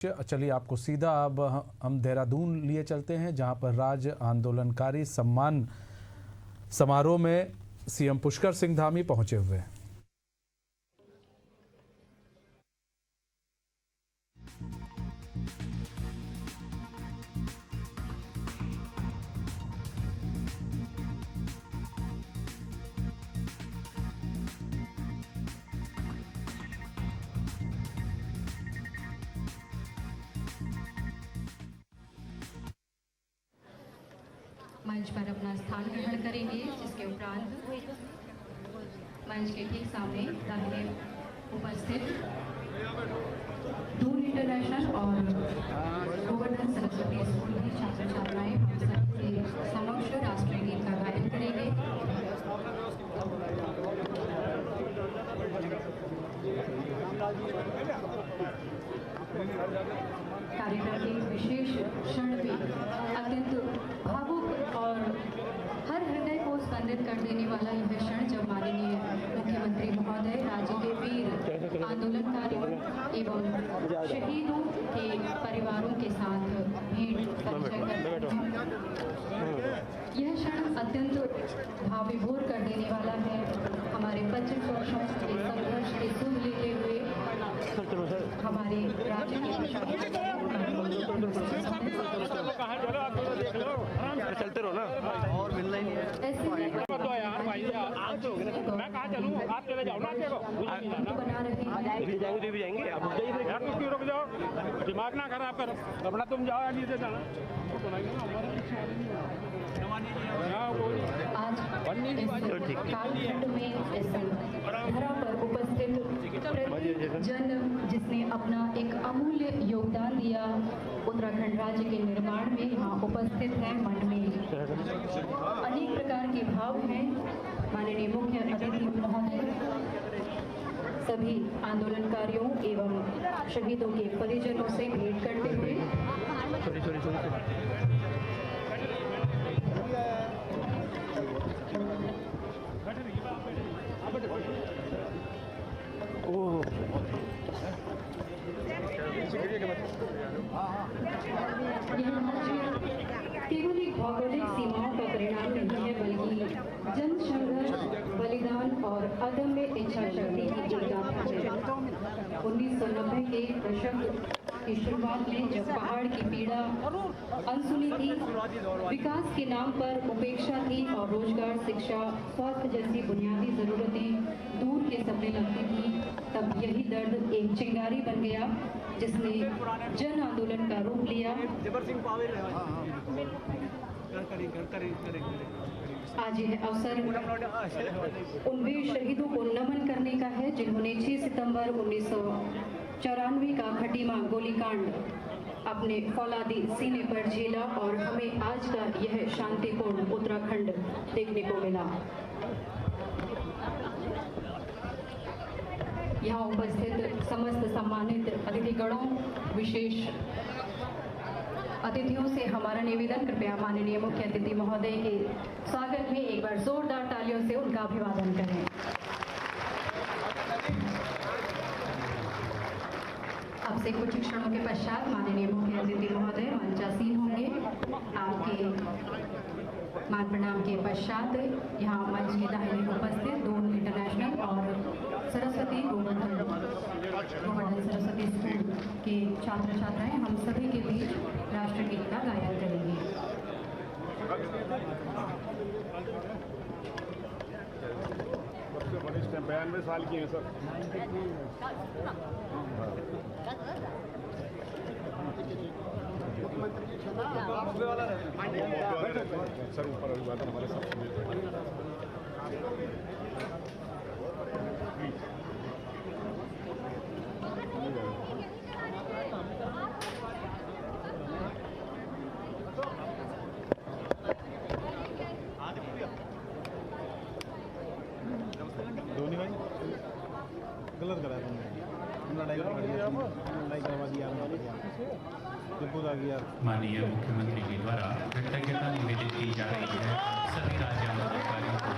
चलिए आपको सीधा अब हम देहरादून लिए चलते हैं, जहां पर राज्य आंदोलनकारी सम्मान समारोह में सीएम पुष्कर सिंह धामी पहुंचे हुए हैं। मंच पर अपना स्थान ग्रहण करेंगे, जिसके उपरांत मंच के ठीक सामने दाहिने उपस्थित दून इंटरनेशनल और गोवर्धन सरस्वती स्कूल की छात्र छात्राएं हम सबके समक्ष राष्ट्रीय गीत का गायन करेंगे। कार्यक्रम के विशेष क्षण में अत्यंत भावुक और हर हृदय को स्पंदित कर देने वाला यह क्षण जब माननीय मुख्यमंत्री महोदय राज्य के वीर आंदोलनकारियों एवं शहीदों के परिवारों के साथ भेंट परिचय करते हैं। यह क्षण अत्यंत भावविभोर कर देने वाला है। हमारे 25 वर्षों के संघर्ष के सुध लेते हुए हमारे राज्य के चलते रहो ना, और मिलना ही नहीं है। ऐसे में यार भाई मैं कहाँ चलूँ, आप चले जाओ ना। बना रहे भी जाएंगे आप यार, तुम क्यों रुक जाओ, दिमाग ना खराब करो अपना, तुम जाओ आगे से जाना। आज कालखंड में इस धरा पर उपस्थित जन जिसने अपना एक अमूल्य योगदान दिया उत्तराखंड राज्य के निर्माण में, यहाँ उपस्थित है। मन में अनेक प्रकार के भाव हैं। माननीय मुख्य अतिथि महोदय सभी आंदोलनकारियों एवं शहीदों के परिजनों से भेंट करते हुए केवल एक भौगोलिक सीमाओं का परिणाम नहीं है, बल्कि जन संघर्ष, बलिदान और अदम्य इच्छा शक्ति की एक गाथा है। 1990 के दशक की शुरुआत में जब पहाड़ की पीड़ा अनसुनी थी, विकास के नाम पर उपेक्षा थी और रोजगार, शिक्षा, स्वास्थ्य जैसी बुनियादी जरूरतें दूर के सपने लगती थी, तब यही दर्द एक चिंगारी बन गया जिसने जन आंदोलन का रूप लिया। आज यह अवसर उन वीर शहीदों को नमन करने का है जिन्होंने 6 सितंबर 1994 का खटीमा गोलीकांड अपने फौलादी सीने पर झेला और हमें आज का यह शांतिपूर्ण उत्तराखंड देखने को मिला। यहाँ उपस्थित समस्त सम्मानित अतिथिगणों, विशेष अतिथियों से हमारा निवेदन, कृपया माननीय मुख्य अतिथि महोदय के स्वागत में एक बार जोरदार तालियों से उनका अभिवादन करें। अब से कुछ क्षणों के पश्चात माननीय मुख्य अतिथि महोदय मंचासीन होंगे। आपके मान प्रणाम के पश्चात यहाँ मंच के दाहिने उपस्थित दून इंटरनेशनल और सरस्वती गोवर्धन सरस्वती स्कूल के छात्र छात्राएं हम सभी के बीच राष्ट्रगीत का गायन करेंगे। सबसे वरिष्ठ 92 साल की है सर। सर ऊपर अभिवादन हमारे साथ धोनी भाई गलत करा माननीय मुख्यमंत्री के द्वारा कृतज्ञता निवेदित की जा रही है सभी राज्य आंदोलनकारियों को।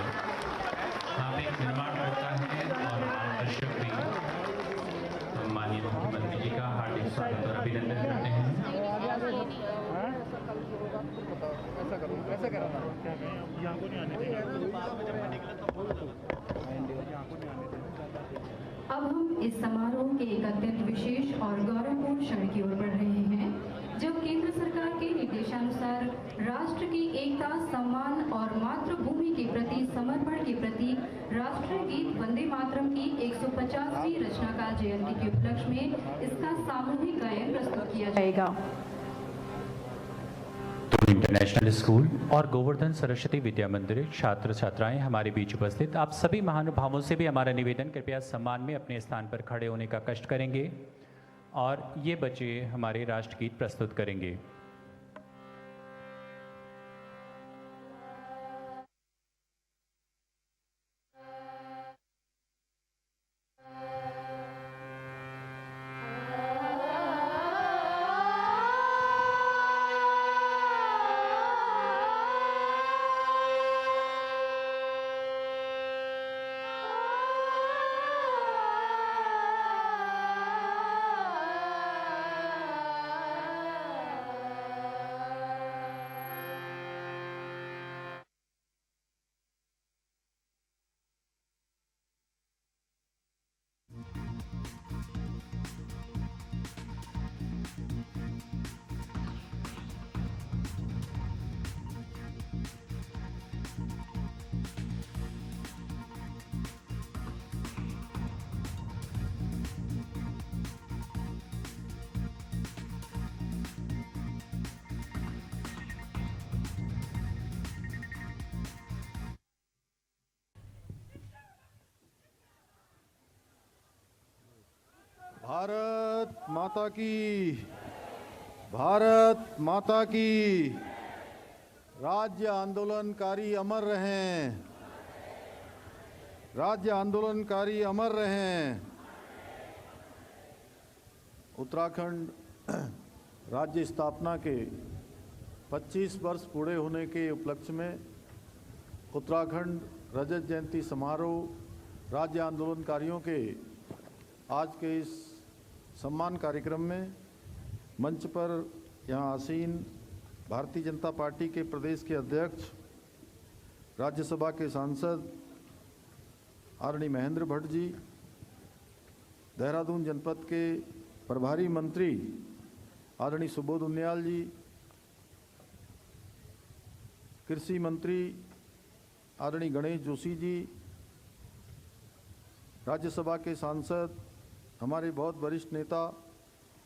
हम एक निर्माण करता है और आवश्यक भी माननीय मुख्यमंत्री जी का हार्दिक स्वागत और अभिनंदन करते हैं। अब हम इस समारोह के एक अत्यंत विशेष और गौरवपूर्ण क्षण की ओर बढ़ रहे हैं, जब केंद्र सरकार के निर्देशानुसार राष्ट्र की एकता, सम्मान और मातृभूमि के प्रति समर्पण के प्रतीक राष्ट्रीय गीत वंदे मातरम की 150वीं रचनाकाल जयंती के उपलक्ष्य में इसका सामूहिक गायन प्रस्तुत किया जाएगा। इंटरनेशनल स्कूल और गोवर्धन सरस्वती विद्या मंदिर छात्र छात्राएं हमारे बीच उपस्थित आप सभी महानुभावों से भी हमारा निवेदन, कृपया सम्मान में अपने स्थान पर खड़े होने का कष्ट करेंगे और ये बच्चे हमारे राष्ट्रगीत प्रस्तुत करेंगे। भारत माता की, भारत माता की। राज्य आंदोलनकारी अमर रहें, राज्य आंदोलनकारी अमर रहें। उत्तराखंड राज्य स्थापना के 25 वर्ष पूरे होने के उपलक्ष्य में उत्तराखंड रजत जयंती समारोह राज्य आंदोलनकारियों के आज के इस सम्मान कार्यक्रम में मंच पर यहाँ आसीन भारतीय जनता पार्टी के प्रदेश के अध्यक्ष, राज्यसभा के सांसद आदरणीय महेंद्र भट्ट जी, देहरादून जनपद के प्रभारी मंत्री आदरणीय सुबोध उनियाल जी, कृषि मंत्री आदरणीय गणेश जोशी जी, राज्यसभा के सांसद हमारे बहुत वरिष्ठ नेता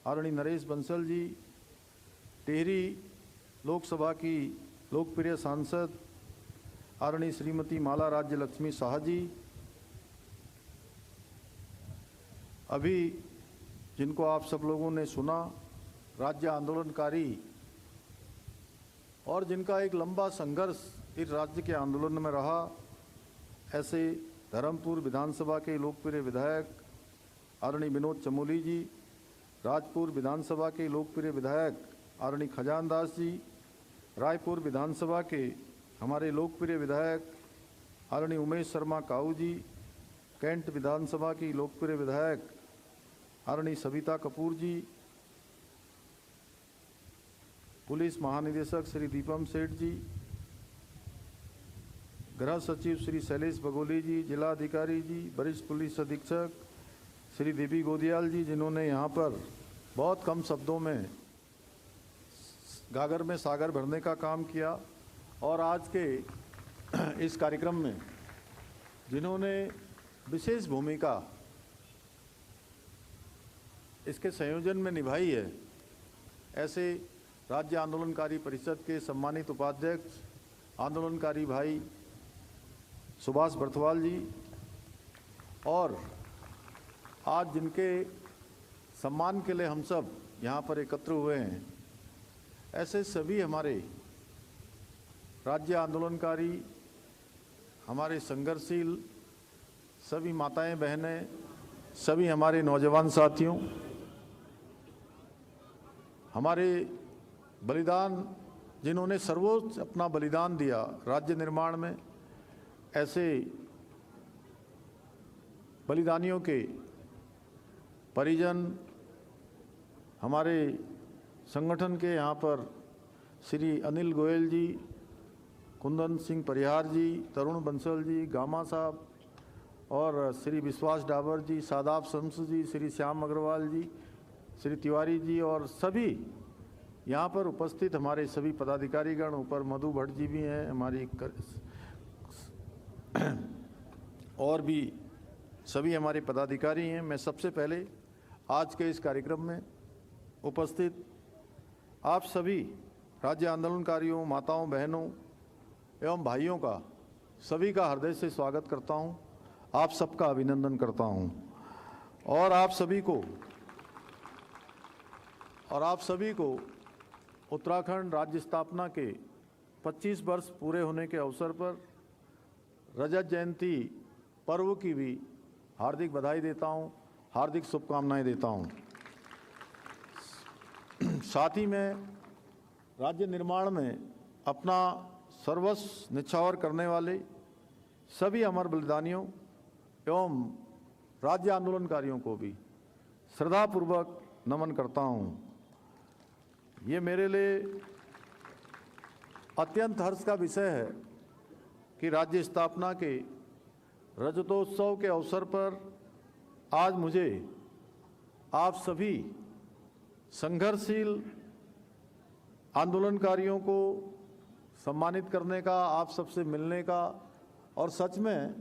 आदरणीय नरेश बंसल जी, टिहरी लोकसभा की लोकप्रिय सांसद आदरणीय श्रीमती माला राज्य लक्ष्मी शाह जी, अभी जिनको आप सब लोगों ने सुना, राज्य आंदोलनकारी और जिनका एक लंबा संघर्ष इस राज्य के आंदोलन में रहा, ऐसे धर्मपुर विधानसभा के लोकप्रिय विधायक आदरणीय विनोद चमोली जी, राजपुर विधानसभा के लोकप्रिय विधायक आदरणीय खजान दास जी, रायपुर विधानसभा के हमारे लोकप्रिय विधायक आदरणीय उमेश शर्मा काऊ जी, कैंट विधानसभा की लोकप्रिय विधायक आदरणीय सविता कपूर जी, पुलिस महानिदेशक श्री दीपम सेठ जी, गृह सचिव श्री शैलेश बगोली जी, जिला अधिकारी जी, वरिष्ठ पुलिस अधीक्षक श्री देवी गोदियाल जी, जिन्होंने यहाँ पर बहुत कम शब्दों में गागर में सागर भरने का काम किया, और आज के इस कार्यक्रम में जिन्होंने विशेष भूमिका इसके संयोजन में निभाई है, ऐसे राज्य आंदोलनकारी परिषद के सम्मानित उपाध्यक्ष आंदोलनकारी भाई सुभाष बर्थवाल जी, और आज जिनके सम्मान के लिए हम सब यहाँ पर एकत्र हुए हैं, ऐसे सभी हमारे राज्य आंदोलनकारी, हमारे संघर्षशील सभी माताएं बहनें, सभी हमारे नौजवान साथियों, हमारे बलिदान जिन्होंने सर्वोच्च अपना बलिदान दिया राज्य निर्माण में, ऐसे बलिदानियों के परिजन, हमारे संगठन के यहाँ पर श्री अनिल गोयल जी, कुंदन सिंह परिहार जी, तरुण बंसल जी, गामा साहब और श्री विश्वास डाबर जी, सादाब शम्स जी, श्री श्याम अग्रवाल जी, श्री तिवारी जी और सभी यहाँ पर उपस्थित हमारे सभी पदाधिकारीगण, ऊपर मधु भट्ट जी भी हैं हमारी और भी सभी हमारे पदाधिकारी हैं। मैं सबसे पहले आज के इस कार्यक्रम में उपस्थित आप सभी राज्य आंदोलनकारियों, माताओं, बहनों एवं भाइयों का सभी का हृदय से स्वागत करता हूं। आप सबका अभिनंदन करता हूं और आप सभी को उत्तराखंड राज्य स्थापना के 25 वर्ष पूरे होने के अवसर पर रजत जयंती पर्व की भी हार्दिक बधाई देता हूं, हार्दिक शुभकामनाएं देता हूं। साथ ही में राज्य निर्माण में अपना सर्वस्व न्यौछावर करने वाले सभी अमर बलिदानियों एवं राज्य आंदोलनकारियों को भी श्रद्धापूर्वक नमन करता हूं। ये मेरे लिए अत्यंत हर्ष का विषय है कि राज्य स्थापना के रजतोत्सव के अवसर पर आज मुझे आप सभी संघर्षशील आंदोलनकारियों को सम्मानित करने का, आप सबसे मिलने का, और सच में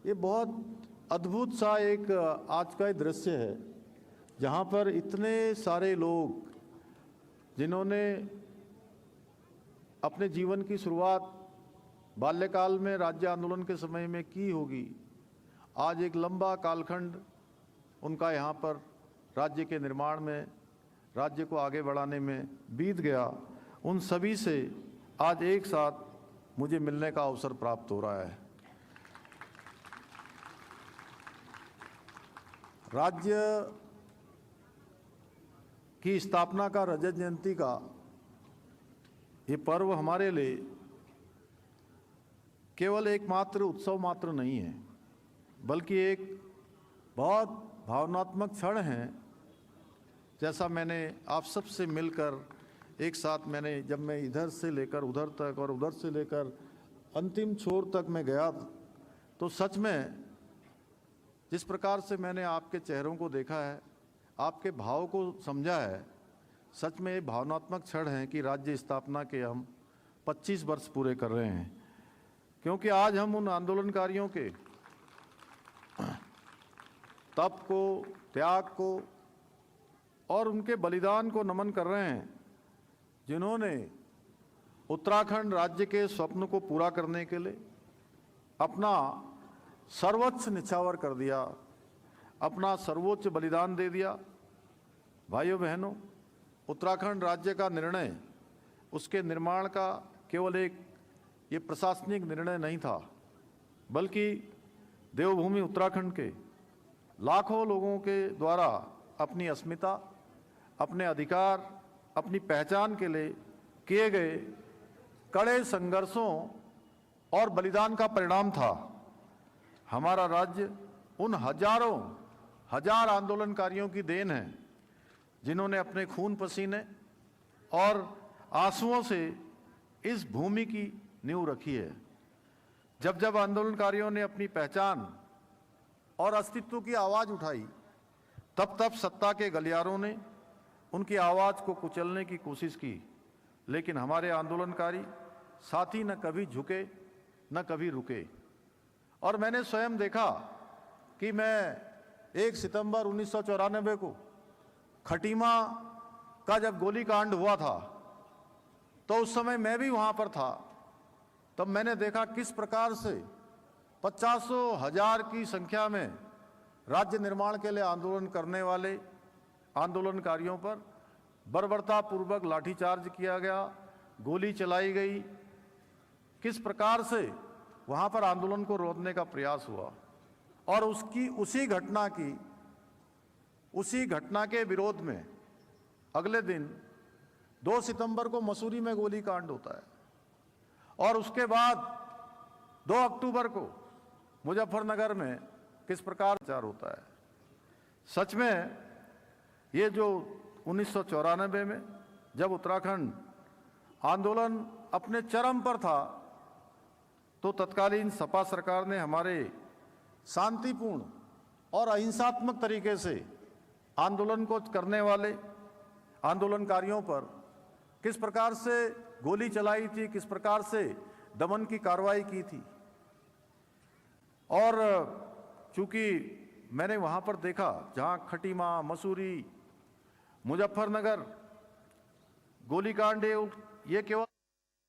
ये बहुत अद्भुत सा एक आज का दृश्य है जहाँ पर इतने सारे लोग जिन्होंने अपने जीवन की शुरुआत बाल्यकाल में राज्य आंदोलन के समय में की होगी, आज एक लंबा कालखंड उनका यहाँ पर राज्य के निर्माण में, राज्य को आगे बढ़ाने में बीत गया। उन सभी से आज एक साथ मुझे मिलने का अवसर प्राप्त हो रहा है। राज्य की स्थापना का रजत जयंती का ये पर्व हमारे लिए केवल एकमात्र उत्सव मात्र नहीं है, बल्कि एक बहुत भावनात्मक क्षण है। जैसा मैंने आप सब से मिलकर एक साथ जब मैं इधर से लेकर उधर तक और उधर से लेकर अंतिम छोर तक मैं गया, तो सच में जिस प्रकार से मैंने आपके चेहरों को देखा है, आपके भाव को समझा है, सच में ये भावनात्मक क्षण है कि राज्य स्थापना के हम 25 वर्ष पूरे कर रहे हैं। क्योंकि आज हम उन आंदोलनकारियों के तप को, त्याग को और उनके बलिदान को नमन कर रहे हैं, जिन्होंने उत्तराखंड राज्य के स्वप्न को पूरा करने के लिए अपना सर्वोच्च न्यौछावर कर दिया, अपना सर्वोच्च बलिदान दे दिया। भाइयों बहनों, उत्तराखंड राज्य का निर्णय, उसके निर्माण का केवल एक ये प्रशासनिक निर्णय नहीं था, बल्कि देवभूमि उत्तराखंड के लाखों लोगों के द्वारा अपनी अस्मिता, अपने अधिकार, अपनी पहचान के लिए किए गए कड़े संघर्षों और बलिदान का परिणाम था। हमारा राज्य उन हजार आंदोलनकारियों की देन है, जिन्होंने अपने खून पसीने और आंसुओं से इस भूमि की नींव रखी है। जब जब आंदोलनकारियों ने अपनी पहचान और अस्तित्व की आवाज़ उठाई, तब तब सत्ता के गलियारों ने उनकी आवाज़ को कुचलने की कोशिश की, लेकिन हमारे आंदोलनकारी साथी न कभी झुके न कभी रुके। और मैंने स्वयं देखा कि मैं 1 सितंबर 1994 को खटीमा का जब गोलीकांड हुआ था, तो उस समय मैं भी वहाँ पर था। तब मैंने देखा किस प्रकार से 50 हजार की संख्या में राज्य निर्माण के लिए आंदोलन करने वाले आंदोलनकारियों पर बर्बरतापूर्वक लाठीचार्ज किया गया, गोली चलाई गई। किस प्रकार से वहाँ पर आंदोलन को रोकने का प्रयास हुआ, और उसी घटना के विरोध में अगले दिन 2 सितंबर को मसूरी में गोलीकांड होता है, और उसके बाद 2 अक्टूबर को मुजफ्फरनगर में किस प्रकार प्रचार होता है। सच में ये जो 1994 में जब उत्तराखंड आंदोलन अपने चरम पर था, तो तत्कालीन सपा सरकार ने हमारे शांतिपूर्ण और अहिंसात्मक तरीके से आंदोलन को करने वाले आंदोलनकारियों पर किस प्रकार से गोली चलाई थी, किस प्रकार से दमन की कार्रवाई की थी। और चूंकि मैंने वहां पर देखा जहां खटीमा, मसूरी, मुजफ्फरनगर गोलीकांड, ये केवल